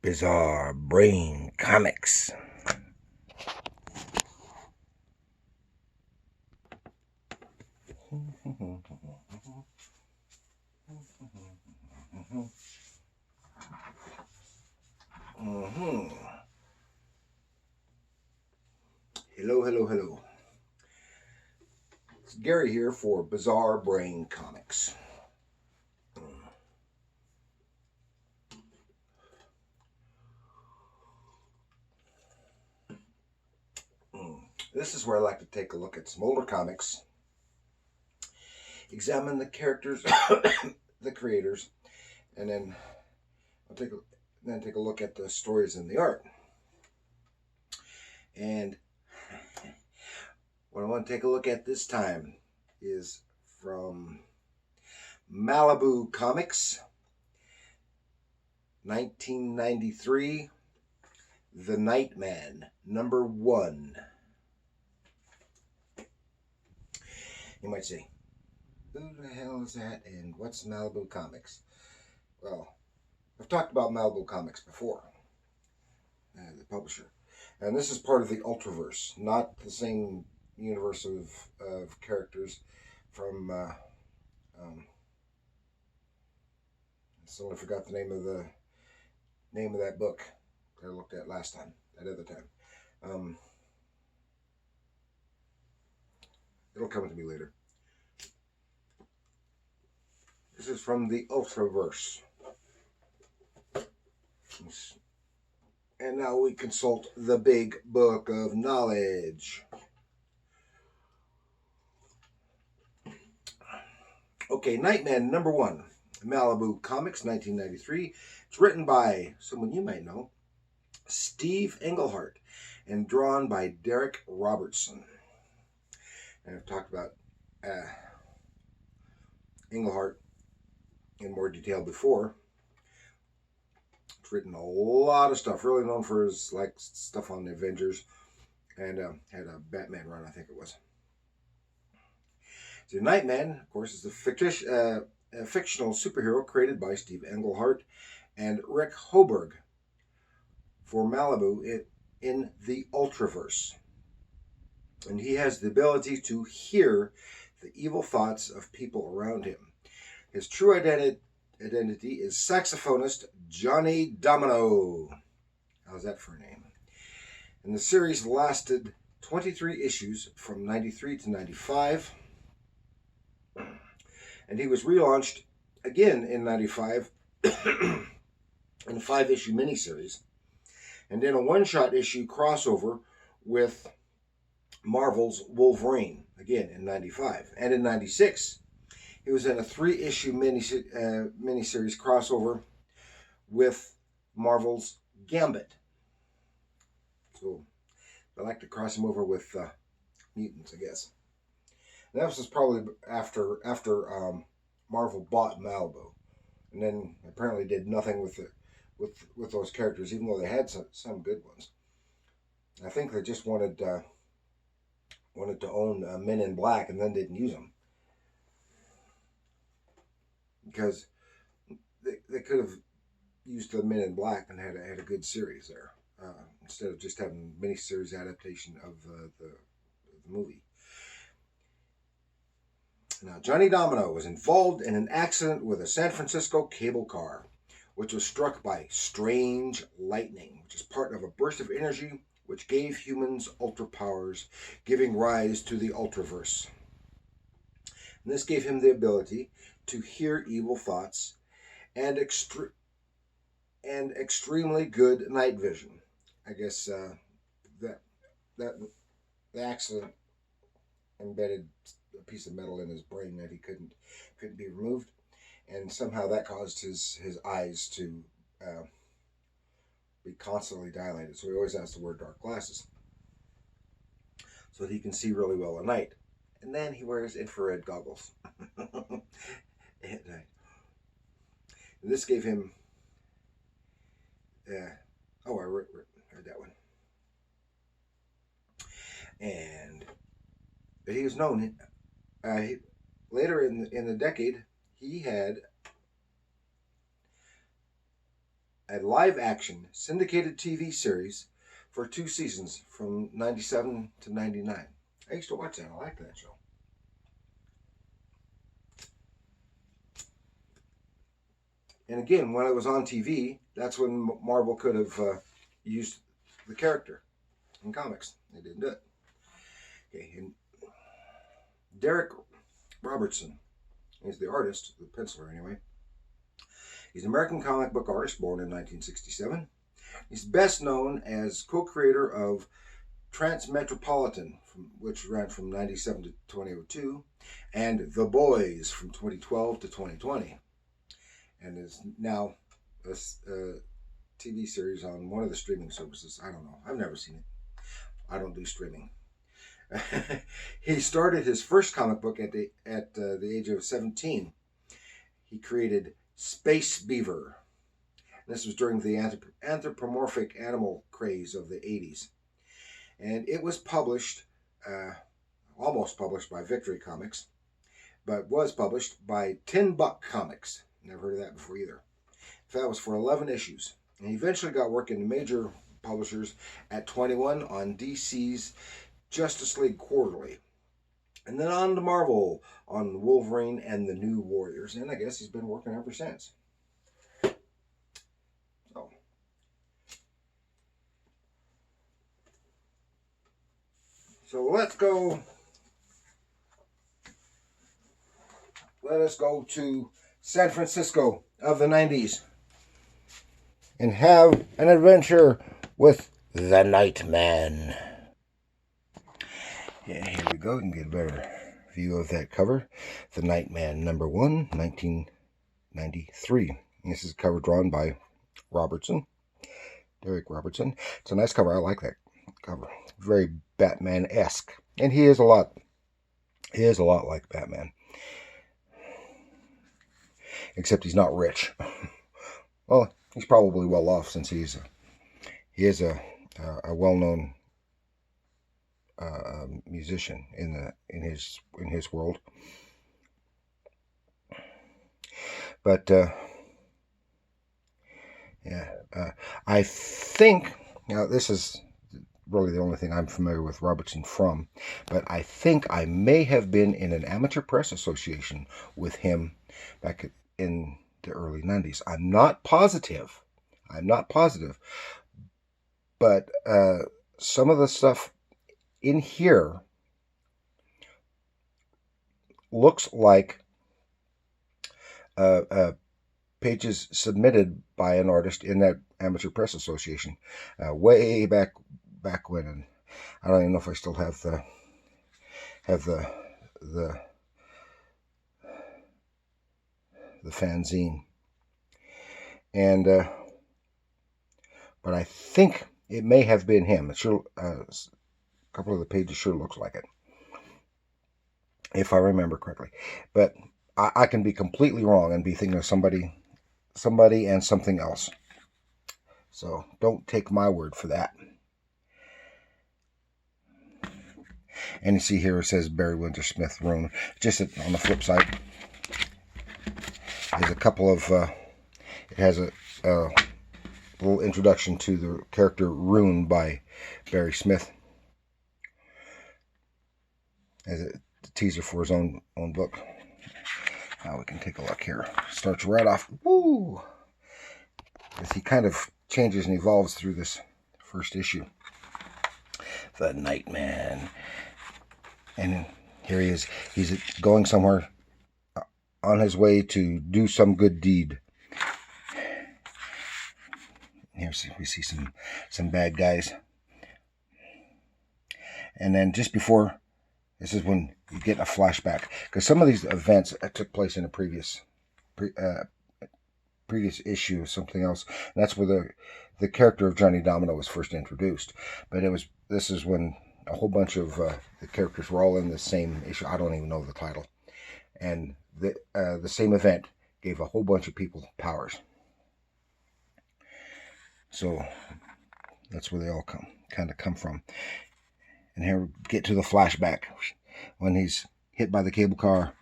Bizarre Brain Comics. Hello. It's Gary here for Bizarre Brain Comics. This is where I like to take a look at some older comics, examine the characters, the creators, and then I'll take a look at the stories and the art. And what I want to take a look at this time is from Malibu Comics, 1993, The Nightman, #1. You might say, who the hell is that and what's Malibu Comics? Well, I've talked about Malibu Comics before, the publisher. And this is part of the Ultraverse, not the same universe of characters from, I suddenly forgot the name of that book that I looked at last time, that other time. It'll come to me later. This is from the Ultraverse. And now we consult the Big Book of Knowledge. Okay, Nightman #1, Malibu Comics, 1993. It's written by someone you might know, Steve Englehart, and drawn by Derrick Robertson. And I've talked about Englhart in more detail before. It's written a lot of stuff, really known for his stuff on the Avengers, and had a Batman run, I think it was. So Nightman, of course, is a fictional superhero created by Steve Englehart and Rick Hoberg for Malibu in the Ultraverse. And he has the ability to hear the evil thoughts of people around him. His true identity is saxophonist Johnny Domino. How's that for a name? And the series lasted 23 issues from 93 to 95. And he was relaunched again in 95 in a 5-issue miniseries. And then a one-shot issue crossover with Marvel's Wolverine, again in 95. And in 96, he was in a 3-issue miniseries crossover with Marvel's Gambit. So I like to cross him over with mutants, I guess. And that was probably after Marvel bought Malibu, and then apparently did nothing with those characters, even though they had some good ones. I think they just wanted to own Men in Black, and then didn't use them because they could have used the Men in Black and had a good series there instead of just having miniseries adaptation of the movie. Now, Johnny Domino was involved in an accident with a San Francisco cable car, which was struck by strange lightning, which is part of a burst of energy which gave humans ultra powers, giving rise to the Ultraverse. And this gave him the ability to hear evil thoughts and extremely good night vision. I guess that the accident embedded a piece of metal in his brain that he couldn't be removed, and somehow that caused his eyes to be constantly dilated. So he always has to wear dark glasses so that he can see really well at night. And then he wears infrared goggles at night. And this gave him I read that one. But he was known later in the decade. He had a live-action syndicated TV series for 2 seasons from 97 to 99. I used to watch that. I liked that show. And again, when it was on TV, that's when Marvel could have used the character in comics. They didn't do it. Okay, and Derrick Robertson is the artist, the penciler anyway. He's an American comic book artist born in 1967. He's best known as co-creator of Transmetropolitan, which ran from 97 to 2002, and The Boys from 2012 to 2020, and is now a TV series on one of the streaming services. I don't know. I've never seen it. I don't do streaming. He started his first comic book at the age of 17. He created Space Beaver. This was during the anthropomorphic animal craze of the 80s. And it was published, almost published by Victory Comics, but was published by Tin Buck Comics. Never heard of that before either. That was for 11 issues. And he eventually got work in major publishers at 21 on DC's Justice League Quarterly. And then on to Marvel on Wolverine and the New Warriors. And I guess he's been working ever since. So let us go to San Francisco of the 90s and have an adventure with the Nightman. Yeah, here we go. You can get a better view of that cover. The Nightman, number 1, 1993. And this is a cover drawn by Robertson, Derrick Robertson. It's a nice cover. I like that cover. Very Batman-esque. And he is a lot like Batman. Except he's not rich. Well, he's probably well off since he is a well-known musician in his world. But I think this is really the only thing I'm familiar with Robertson from, but I think I may have been in an amateur press association with him back in the early 90s. I'm not positive, but some of the stuff in here looks like pages submitted by an artist in that amateur press association way back when, and I don't even know if I still have the fanzine, and but I think it may have been him. It sure, a couple of the pages sure looks like it, if I remember correctly, but I can be completely wrong and be thinking of somebody and something else. So don't take my word for that. And you see here it says Barry Windsor Smith Rune. Just on the flip side, there's a couple of it has a little introduction to the character Rune by Barry Smith as a teaser for his own book. Now we can take a look here. Starts right off. Woo! As he kind of changes and evolves through this first issue. The Nightman. And here he is. He's going somewhere on his way to do some good deed. Here we see some bad guys. And then just before, this is when you get a flashback. Because some of these events took place in a previous issue of something else. And that's where the character of Johnny Domino was first introduced. But this is when a whole bunch of the characters were all in the same issue. I don't even know the title. And the same event gave a whole bunch of people powers. So that's where they all kind of come from. And here we get to the flashback when he's hit by the cable car,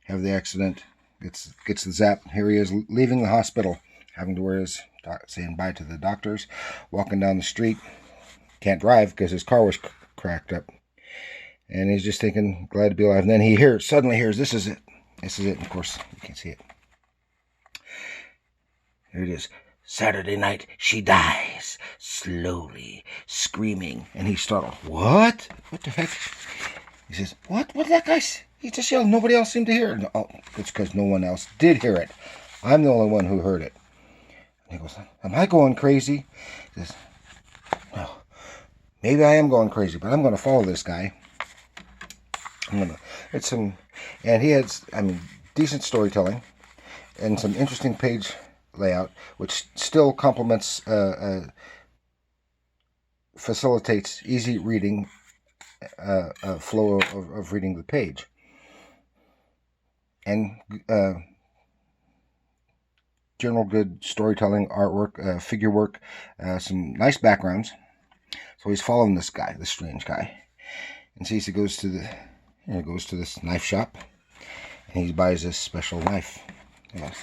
have the accident, gets the zap. Here he is leaving the hospital, having to wear his, saying bye to the doctors, walking down the street. Can't drive because his car was cracked up. And he's just thinking, glad to be alive. And then he suddenly hears, this is it. This is it. And of course, you can't see it. Here it is. Saturday night, she dies, slowly, screaming. And he's startled. What? What the heck? He says, what? What did that guy say? He just yelled. Nobody else seemed to hear it. Oh, it's because no one else did hear it. I'm the only one who heard it. And he goes, am I going crazy? He says, no. Maybe I am going crazy, but I'm going to follow this guy. And he has, decent storytelling and some interesting page layout, which still complements, facilitates easy reading, flow of reading the page. And general good storytelling, artwork, figure work, some nice backgrounds. So he's following this guy, this strange guy, and sees he goes to this knife shop, and he buys this special knife. And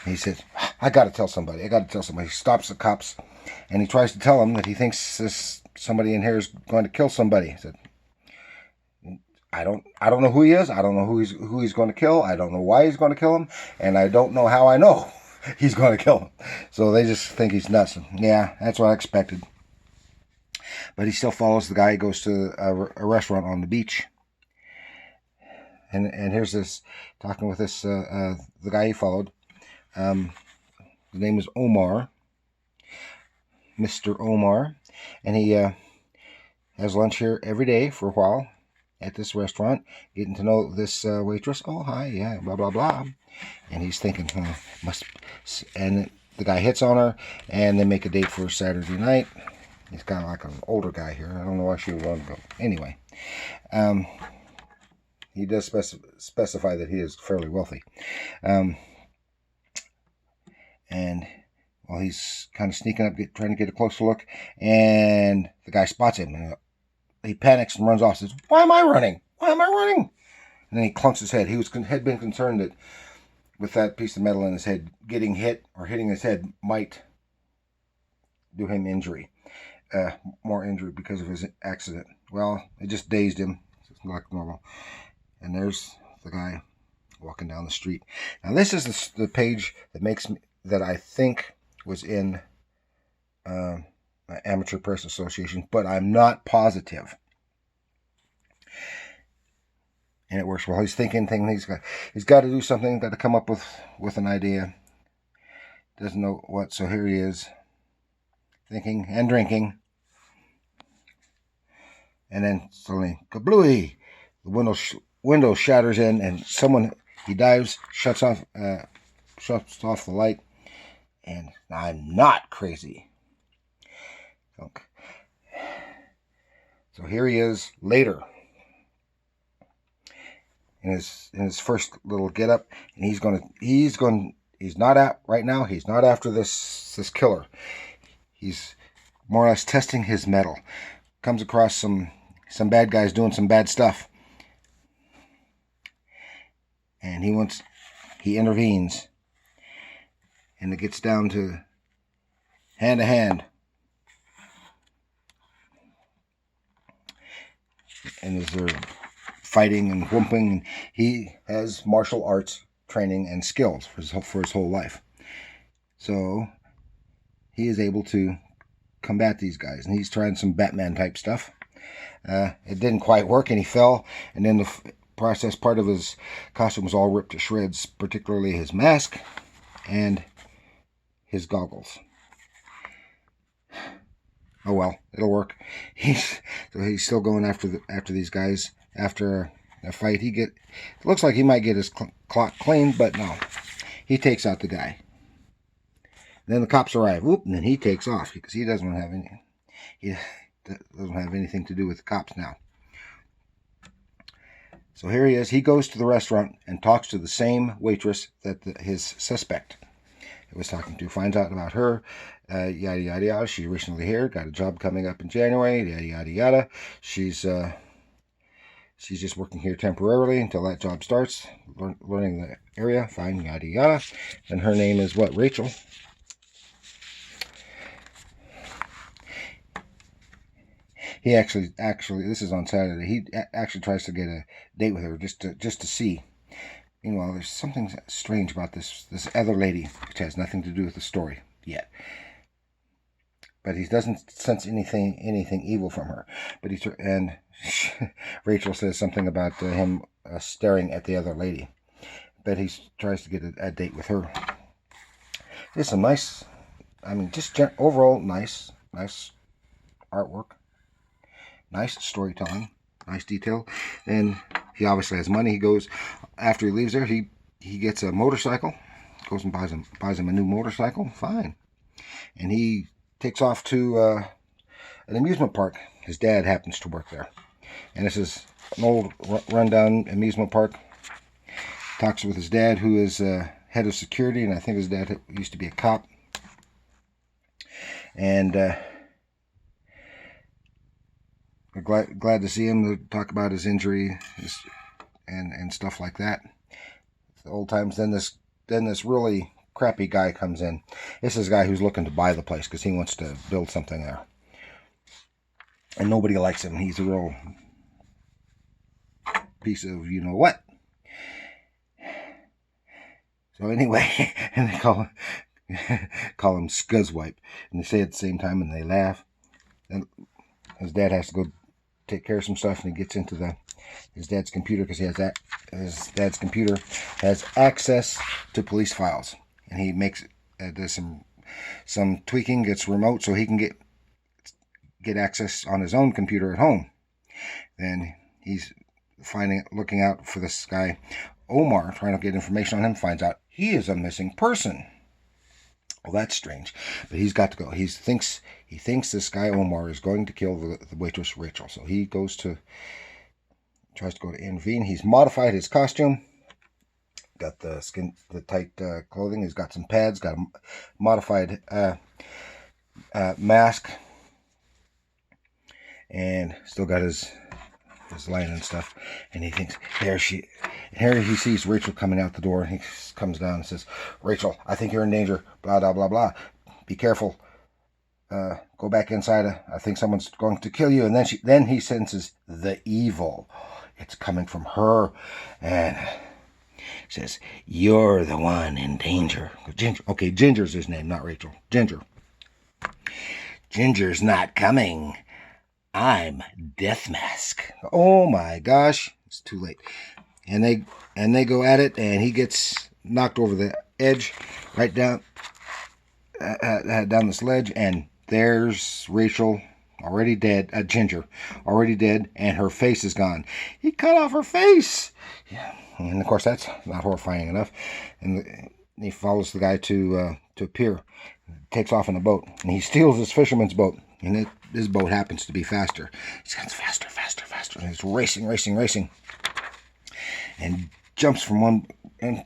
he says, I got to tell somebody. He stops the cops, and he tries to tell them that he thinks somebody in here is going to kill somebody. He said, I don't know who he is. I don't know who he's going to kill. I don't know why he's going to kill him, and I don't know how I know he's going to kill him. So they just think he's nuts. Yeah, that's what I expected. But he still follows the guy. He goes to a restaurant on the beach, and here's this, talking with this the guy he followed. The name is Omar, Mr. Omar, and he has lunch here every day for a while at this restaurant, getting to know this waitress. Oh, hi, yeah, blah, blah, blah. And he's thinking, and the guy hits on her, and they make a date for Saturday night. He's kind of like an older guy here. I don't know why she would want to go. Anyway, he does specify that he is fairly wealthy. And while he's kind of sneaking up, trying to get a closer look, and the guy spots him, and he panics and runs off. Says, "Why am I running? Why am I running?" And then he clunks his head. He had been concerned that with that piece of metal in his head, getting hit or hitting his head might do him injury, more injury because of his accident. Well, it just dazed him. It's like normal. And there's the guy walking down the street. Now this is the page that I think was in Amateur Press Association, but I'm not positive. And it works well. He's thinking he's got to do something, got to come up with an idea. Doesn't know what, so here he is, thinking and drinking. And then suddenly, kablooey! The window shatters in, and he dives, shuts off the light. And I'm not crazy. Okay. So here he is later, in his first little get up, and he's not after this killer. He's more or less testing his mettle. Comes across some bad guys doing some bad stuff, and he intervenes, and it gets down to hand to hand. And as they're fighting and whooping, he has martial arts training and skills for his whole life. So he is able to combat these guys, and he's trying some Batman type stuff. It didn't quite work, and he fell, and in the process, part of his costume was all ripped to shreds, particularly his mask and his goggles. Oh well, it'll work. He's still going after these guys. After a fight, it looks like he might get his clock cleaned, but no, he takes out the guy. Then the cops arrive. Whoop, and then he takes off because he doesn't have anything to do with the cops now. So here he is. He goes to the restaurant and talks to the same waitress that his suspect was talking to. Finds out about her. Yada yada yada. She's recently here. Got a job coming up in January. Yada yada yada. She's She's just working here temporarily until that job starts, learning the area, fine, yada yada. And her name is what? Rachel. He actually, this is on Saturday. He actually tries to get a date with her just to see. Meanwhile, there's something strange about this other lady, which has nothing to do with the story yet. But he doesn't sense anything evil from her. But Rachel says something about him staring at the other lady. But he tries to get a date with her. There's some nice, I mean, just overall nice artwork, nice storytelling, nice detail. And he obviously has money. He goes, after he leaves there, he gets a motorcycle, goes and buys him a new motorcycle. Fine, and he takes off to an amusement park. His dad happens to work there. And this is an old rundown amusement park. Talks with his dad, who is head of security, and I think his dad used to be a cop. And we're glad to see him, to talk about his injury and stuff like that. The old times. Then this really crappy guy comes in. This is a guy who's looking to buy the place because he wants to build something there. And nobody likes him. He's a real piece of you-know-what. So anyway, and they call him Scuzzwipe. And they say it at the same time, and they laugh. And his dad has to go take care of some stuff, and he gets into his dad's computer because his dad's computer has access to police files. And he does some tweaking, gets remote so he can get access on his own computer at home. Then he's looking out for this guy, Omar, trying to get information on him, finds out he is a missing person. Well, that's strange, but he's got to go. He thinks this guy Omar is going to kill the waitress Rachel. So he tries to go to intervene. He's modified his costume. Got the tight clothing. He's got some pads. Got a modified mask, and still got his line and stuff. And he thinks here he sees Rachel coming out the door, and he comes down and says, "Rachel, I think you're in danger. Blah blah blah blah. Be careful. Go back inside. I think someone's going to kill you." And then he senses the evil. It's coming from her, and says, "You're the one in danger." Ginger. Okay, Ginger's his name, not Rachel. Ginger. Ginger's not coming. I'm Death Mask. Oh my gosh. It's too late. And they go at it, and he gets knocked over the edge, right down this ledge, and there's Rachel, already dead, Ginger, already dead, and her face is gone. He cut off her face. Yeah. And of course, that's not horrifying enough. And he follows the guy to a pier, takes off in a boat, and he steals this fisherman's boat. And his boat happens to be faster. He gets faster. And he's racing, and jumps from one and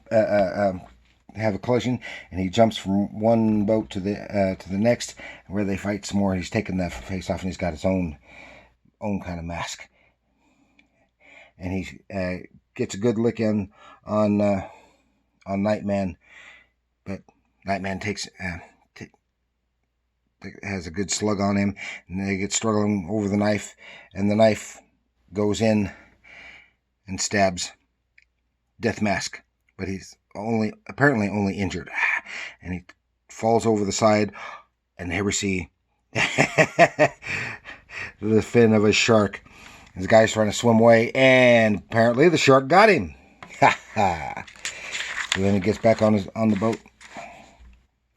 have a collision. And he jumps from one boat to the next, where they fight some more. He's taken that face off, and he's got his own kind of mask. And he gets a good lick in on Nightman, but Nightman has a good slug on him, and they get struggling over the knife, and the knife goes in and stabs Death Mask, but he's apparently only injured, and he falls over the side, and here we see the fin of a shark. This guy's trying to swim away, and apparently the shark got him. Ha ha! So then he gets back on the boat.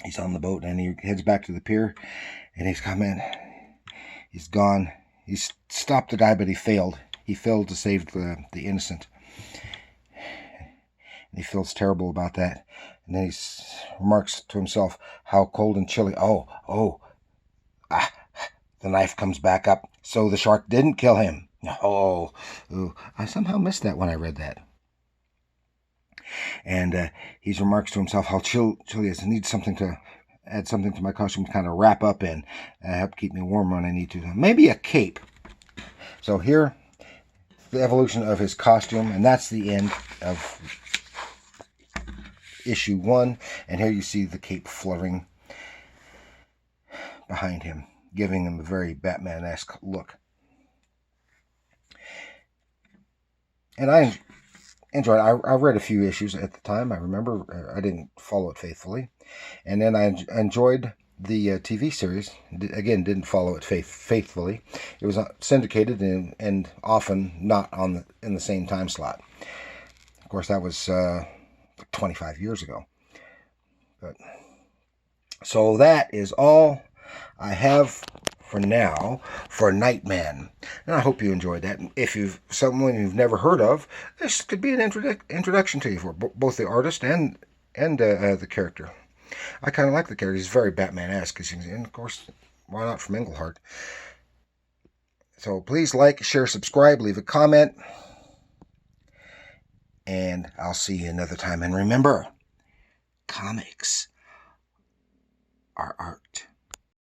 He's on the boat, and he heads back to the pier, and he's coming. He's gone. He's stopped the guy, but he failed. He failed to save the innocent. And he feels terrible about that. And then he remarks to himself, how cold and chilly. The knife comes back up. So the shark didn't kill him. I somehow missed that when I read that. And he remarks to himself how chilly it is. I need to add something to my costume to kind of wrap up in. Help keep me warm when I need to. Maybe a cape. So here, the evolution of his costume, and that's the end of issue 1. And here you see the cape fluttering behind him, giving him a very Batman-esque look. And I enjoyed it. I read a few issues at the time. I remember I didn't follow it faithfully. And then I enjoyed the TV series. Again, didn't follow it faithfully. It was syndicated and often not in the same time slot. Of course, that was 25 years ago. But so that is all I have for now for Nightman. And I hope you enjoyed that. If you've someone you've never heard of, this could be an introduction to you for both the artist and the character. I kind of like the character. He's very Batman-esque, and of course, why not from Englehart? So please like, share, subscribe, leave a comment, and I'll see you another time. And remember, comics are art.